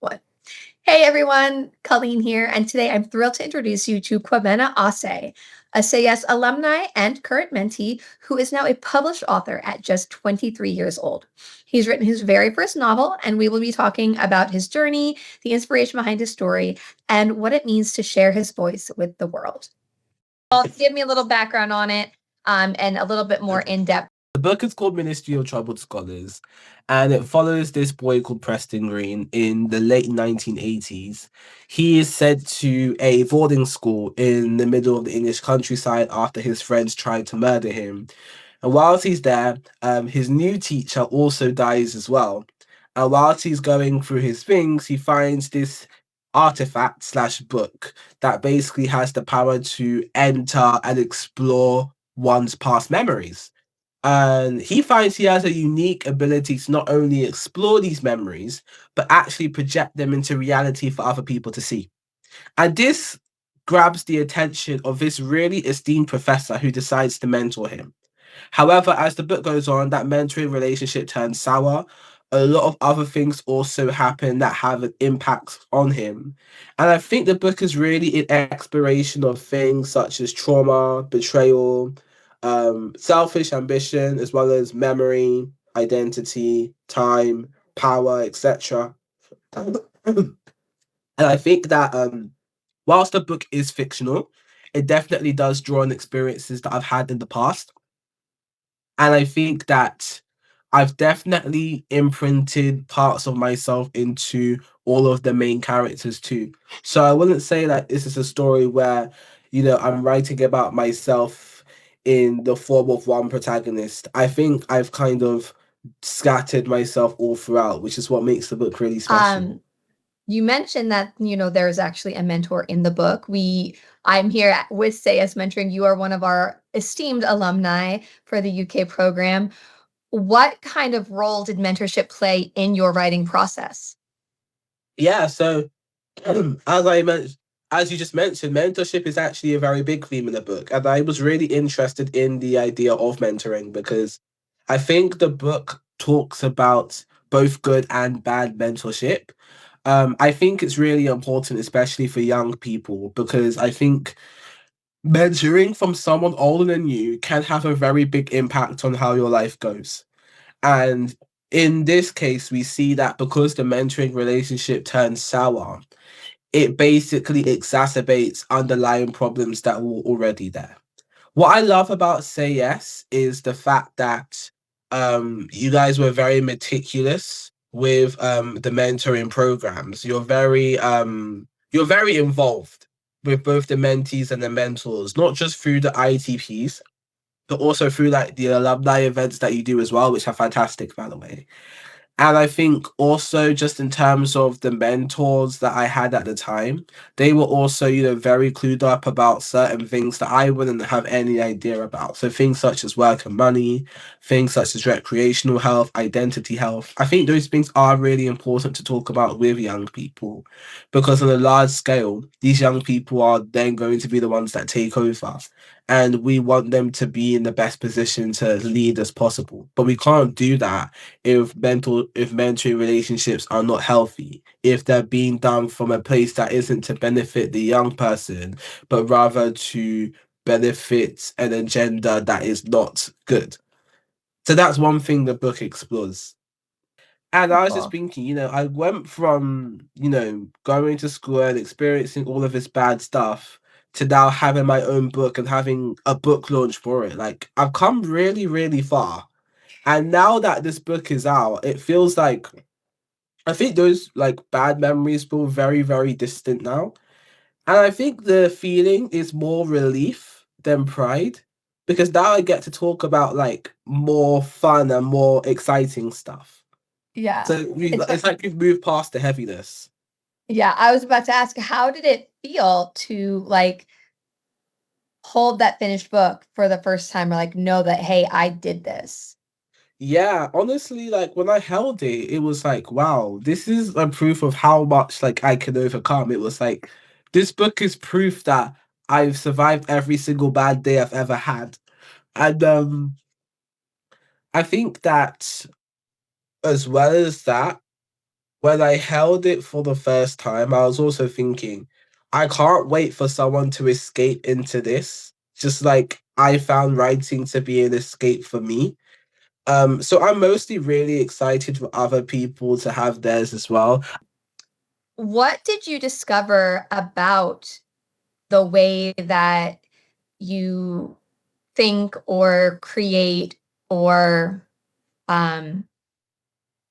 What? Hey everyone, Colleen here, and today I'm thrilled to introduce you to Kwabena Osei, a SAYS alumni and current mentee who is now a published author at just 23 years old. He's written his very first novel, and we will be talking about his journey, the inspiration behind his story, and what it means to share his voice with the world. Well, give me a little background on it and a little bit more in depth. The book is called Ministry of Troubled Scholars, and it follows this boy called Preston Green in the late 1980s. He is sent to a boarding school in the middle of the English countryside after his friends tried to murder him. And whilst he's there, his new teacher also dies as well. And whilst he's going through his things, he finds this artifact slash book that basically has the power to enter and explore one's past memories. And he finds he has a unique ability to not only explore these memories, but actually project them into reality for other people to see. And this grabs the attention of this really esteemed professor who decides to mentor him. However, as the book goes on, that mentoring relationship turns sour. A lot of other things also happen that have an impact on him. And I think the book is really an exploration of things such as trauma, betrayal, selfish ambition, as well as memory, identity, time, power, etc. And I think that whilst the book is fictional, it definitely does draw on experiences that I've had in the past. And I think that I've definitely imprinted parts of myself into all of the main characters too. So I wouldn't say that this is a story where, I'm writing about myself in the form of one protagonist. I think I've kind of scattered myself all throughout, which is what makes the book really special. You mentioned that, there's actually a mentor in the book. I'm here with Say as mentoring. You are one of our esteemed alumni for the UK program. What kind of role did mentorship play in your writing process? Yeah, so as you just mentioned, mentorship is actually a very big theme in the book, and I was really interested in the idea of mentoring because I think the book talks about both good and bad mentorship. I think it's really important, especially for young people, because I think mentoring from someone older than you can have a very big impact on how your life goes. And in this case, we see that because the mentoring relationship turns sour, it basically exacerbates underlying problems that were already there. What I love about Say Yes is the fact that you guys were very meticulous with the mentoring programs. You're very involved with both the mentees and the mentors, not just through the ITPs, but also through like the alumni events that you do as well, which are fantastic, by the way. And I think also just in terms of the mentors that I had at the time, they were also, very clued up about certain things that I wouldn't have any idea about. So things such as work and money, things such as recreational health, identity health. I think those things are really important to talk about with young people because on a large scale, these young people are then going to be the ones that take over. And we want them to be in the best position to lead as possible. But we can't do that if mentoring relationships are not healthy, if they're being done from a place that isn't to benefit the young person, but rather to benefit an agenda that is not good. So that's one thing the book explores. And I was just Wonderful. thinking, I went from, going to school and experiencing all of this bad stuff to now having my own book and having a book launch for it. Like, I've come really, really far. And now that this book is out, it feels like I think those like bad memories feel very, very distant now. And I think the feeling is more relief than pride because now I get to talk about like more fun and more exciting stuff. Yeah. So it's like we've moved past the heaviness. Yeah, I was about to ask, how did it feel to like hold that finished book for the first time or like know that, hey, I did this? Yeah, honestly, like when I held it, it was like, wow, this is a proof of how much like I can overcome. It was like this book is proof that I've survived every single bad day I've ever had. And I think that as well as that, when I held it for the first time, I was also thinking, I can't wait for someone to escape into this. Just like I found writing to be an escape for me. So I'm mostly really excited for other people to have theirs as well. What did you discover about the way that you think or create or um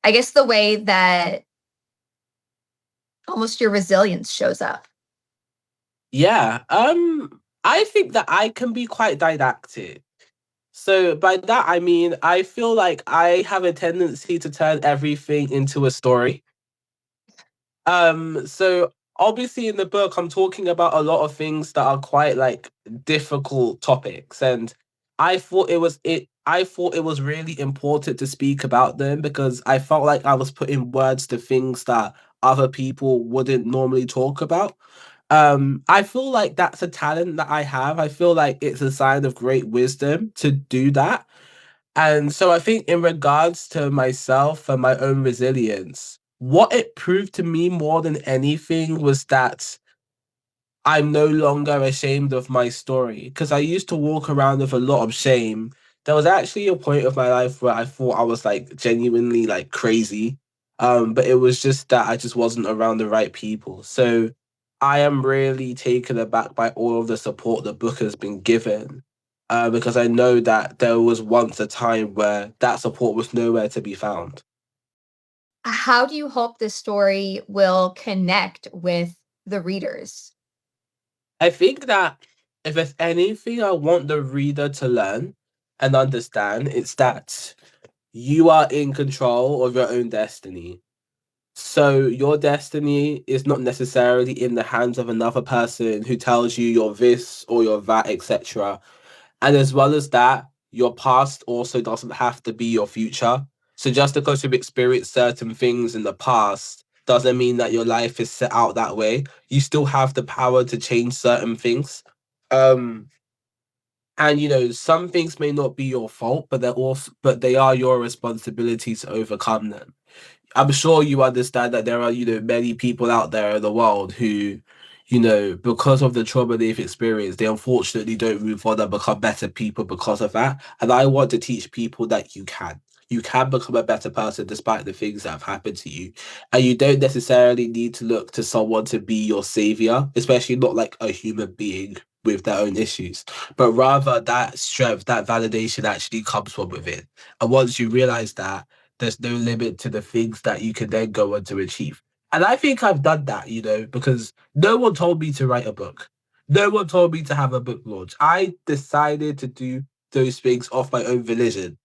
I guess the way that almost your resilience shows up? Yeah, I think that I can be quite didactic. So by that I mean I feel like I have a tendency to turn everything into a story. So obviously in the book I'm talking about a lot of things that are quite like difficult topics, and I thought it was really important to speak about them because I felt like I was putting words to things that other people wouldn't normally talk about. I feel like that's a talent that I have. I feel like it's a sign of great wisdom to do that. And so I think in regards to myself and my own resilience, what it proved to me more than anything was that I'm no longer ashamed of my story because I used to walk around with a lot of shame. There was actually a point of my life where I thought I was like genuinely like crazy. But it was just that I just wasn't around the right people. So I am really taken aback by all of the support the book has been given. Because I know that there was once a time where that support was nowhere to be found. How do you hope this story will connect with the readers? I think that if there's anything I want the reader to learn and understand, it's that you are in control of your own destiny. So your destiny is not necessarily in the hands of another person who tells you you're this or you're that, etc. And as well as that, your past also doesn't have to be your future. So just because you've experienced certain things in the past doesn't mean that your life is set out that way. You still have the power to change certain things. Um, and some things may not be your fault, but they are your responsibility to overcome them. I'm sure you understand that there are, many people out there in the world who, because of the trauma they've experienced, they unfortunately don't move on and become better people because of that. And I want to teach people that you can. You can become a better person despite the things that have happened to you. And you don't necessarily need to look to someone to be your savior, especially not like a human being with their own issues, but rather that strength, that validation actually comes from within. And once you realize that, there's no limit to the things that you can then go on to achieve. And I think I've done that, because no one told me to write a book. No one told me to have a book launch. I decided to do those things off my own volition.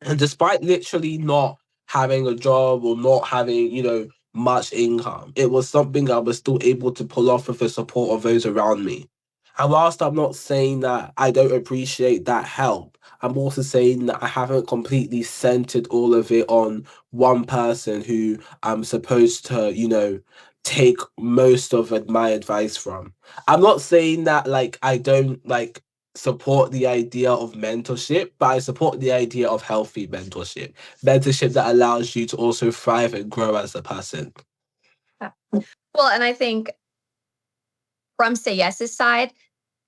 And despite literally not having a job or not having, much income, it was something I was still able to pull off with the support of those around me. And whilst I'm not saying that I don't appreciate that help, I'm also saying that I haven't completely centered all of it on one person who I'm supposed to, take most of my advice from. I'm not saying that like I don't like support the idea of mentorship, but I support the idea of healthy mentorship. Mentorship that allows you to also thrive and grow as a person. Yeah. Well, and I think from Say Yes's side,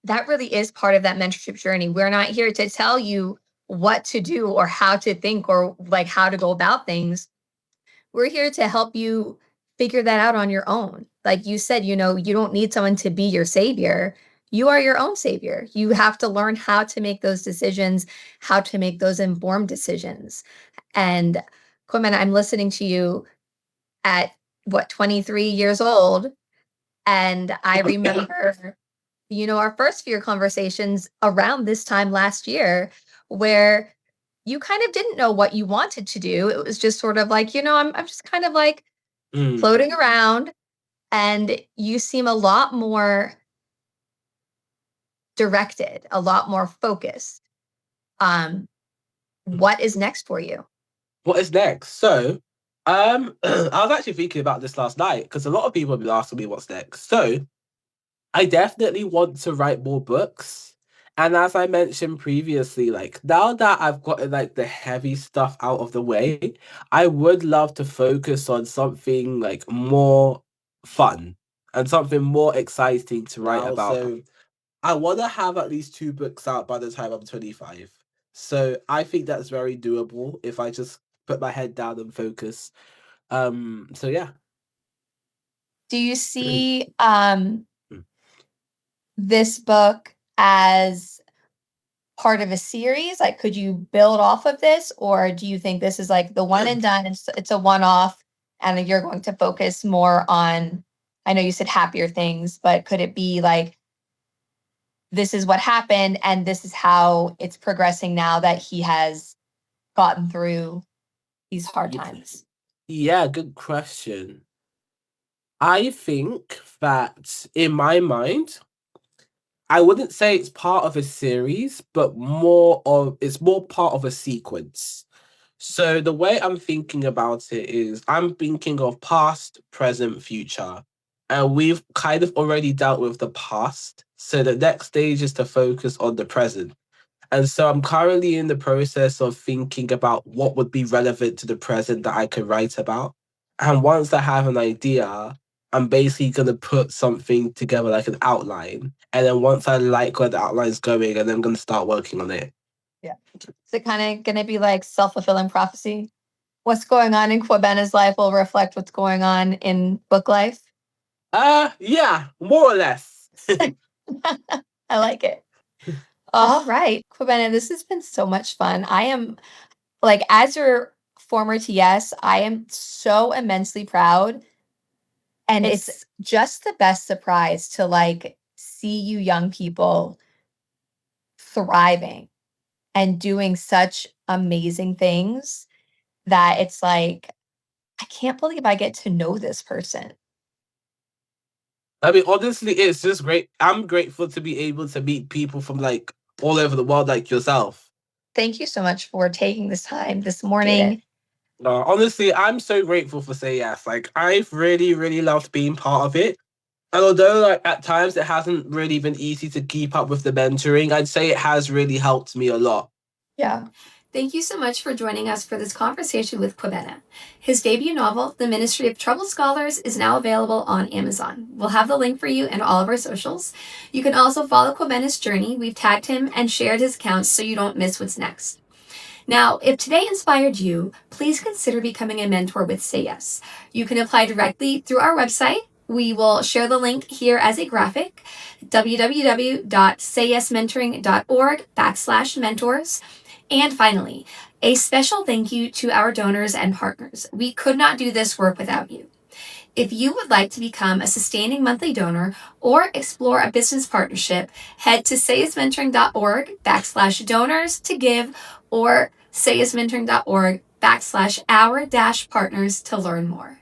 that really is part of that mentorship journey. We're not here to tell you what to do or how to think or like how to go about things. We're here to help you figure that out on your own. Like you said, you don't need someone to be your savior. You are your own savior. You have to learn how to make those decisions, how to make those informed decisions. And Kwabena, I'm listening to you at what, 23 years old. And I remember, our first few conversations around this time last year where you kind of didn't know what you wanted to do. It was just sort of like, I'm just kind of like Mm, floating around, and you seem a lot more directed, a lot more focused. Um, what is next for you? what is next? So, I was actually thinking about this last night because a lot of people have been asking me what's next. So, I definitely want to write more books. And as I mentioned previously, like now that I've gotten like the heavy stuff out of the way, I would love to focus on something like more fun and something more exciting to write about. So I want to have at least 2 books out by the time I'm 25. So I think that's very doable if I just put my head down and focus. So yeah. Do you see this book as part of a series? Like, could you build off of this, or do you think this is like the one and done? It's a one off, and then you're going to focus more on? I know you said happier things, but could it be like this is what happened, and this is how it's progressing now that he has gotten through these hard times? Yeah, good question. I think that in my mind, I wouldn't say it's part of a series, but it's more part of a sequence. So the way I'm thinking about it is I'm thinking of past, present, future. And we've kind of already dealt with the past. So the next stage is to focus on the present. And so I'm currently in the process of thinking about what would be relevant to the present that I could write about. And once I have an idea, I'm basically going to put something together like an outline. And then once I like where the outline's going, and then I'm going to start working on it. Yeah. Is it kind of going to be like self-fulfilling prophecy? What's going on in Kwabena's life will reflect what's going on in book life? Yeah, more or less. I like it. All right, Kwabena, this has been so much fun. I am like, as your former TS, I am so immensely proud. And it's just the best surprise to like see you young people thriving and doing such amazing things that it's like, I can't believe I get to know this person. I mean, honestly, it's just great. I'm grateful to be able to meet people from like all over the world, like yourself. Thank you so much for taking this time this morning. Honestly, I'm so grateful for Say Yes. Like, I've really, really loved being part of it. And although, like, at times it hasn't really been easy to keep up with the mentoring, I'd say it has really helped me a lot. Yeah. Thank you so much for joining us for this conversation with Kwabena. His debut novel, The Ministry of Troubled Scholars, is now available on Amazon. We'll have the link for you in all of our socials. You can also follow Kwabena's journey. We've tagged him and shared his accounts so you don't miss what's next. Now, if today inspired you, please consider becoming a mentor with Say Yes. You can apply directly through our website. We will share the link here as a graphic, www.sayyesmentoring.org/mentors. And finally, a special thank you to our donors and partners. We could not do this work without you. If you would like to become a sustaining monthly donor or explore a business partnership, head to sayyesmentoring.org/donors to give, or sayyesmentoring.org/our-partners to learn more.